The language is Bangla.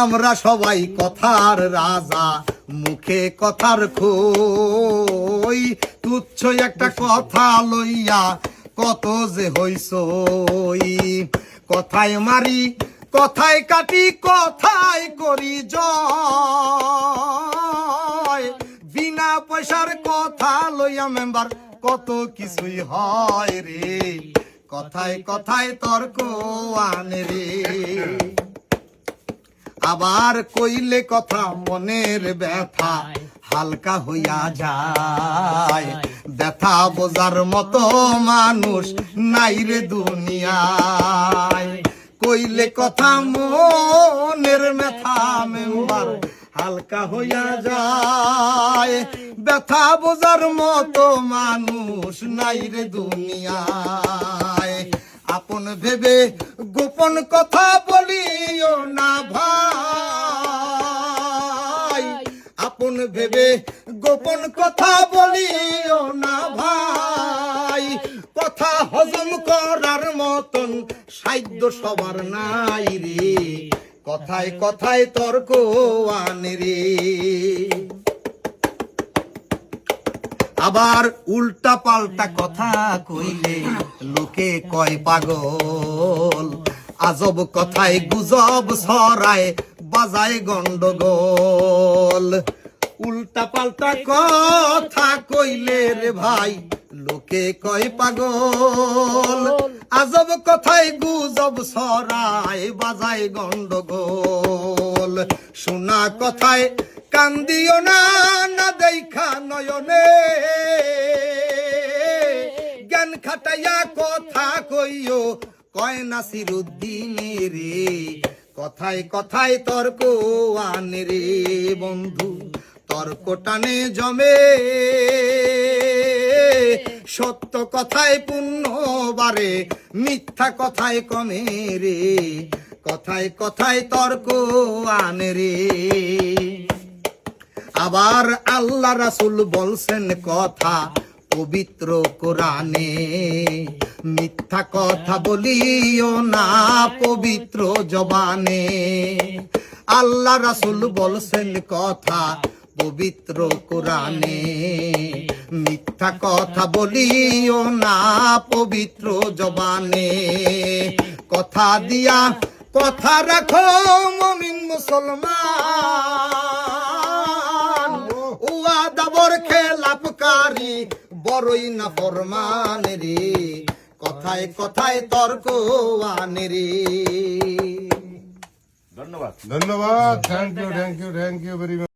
আমরা সবাই কথার রাজা, মুখে কথার খই। তুচ্ছ একটা কথা লইয়া কত যে হইসই। কথায় মারি, কথায় কাটি, কথায় করি জয়। বিনা পয়সার কথা লইয়া মেম্বার কত কিছুই হয় রে। কথায় কথায় তর্ক আনে রে। আবার কইলে কথা মনের ব্যথা হালকা হইয়া যায়। ব্যথা বোঝার মতো মানুষ নাই রে দুনিয়ায়। কইলে কথা মনের ব্যথা মেম্বার হালকা হইয়া যায়। ব্যথা বোঝার মতো মানুষ নাই রে দুনিয়ায়। আপন ভেবে গোপন কথা বলিও না ভাই। আপন ভেবে গোপন কথা বলিও না ভাই। কথা হজম করার মতন সাধ্য সবার নাই রে। কথায় কথায় তর্ক আনে রে। আবার উল্টা পাল্টা কথা কইলে লোকে কয় পাগল। আজব কথায় গুজব ছড়ায়, বাজায় গন্ডগোল। উল্টা পাল্টা কথা কইলে রে ভাই লোকে কয় পাগল। আজব কথায় গুজব ছড়ায়, বাজায় গন্ডগোল। শোনা কথায় কান দিও না, না দেখা নয়নে। জ্ঞান খাটাইয়া কথা কইও, কয় নাসিরুদ্দিন রে। কথায় কথায় তর্ক আনে রে বন্ধু। তর্ক টানে জমে, সত্য কথায় পুণ্য বাড়ে, মিথ্যা কথায় কমে রে। কথায় কথায় তর্ক আনে রে। আবার আল্লাহ রাসূল বলছেন কথা পবিত্র কোরআনে। মিথ্যা কথা বলিও না পবিত্র জবানে। আল্লাহ রাসূল বলছেন কথা পবিত্র কোরআনে। মিথ্যা কথা বলিও না পবিত্র জবানে। কথা দিয়া কথা রাখো মুমিন মুসলমান। ওয়াদাবর খেলাপকারী বড়ই না ফরমান রে। কথায় কথায় তর্ক আনে রে। ধন্যবাদ। Thank you very much.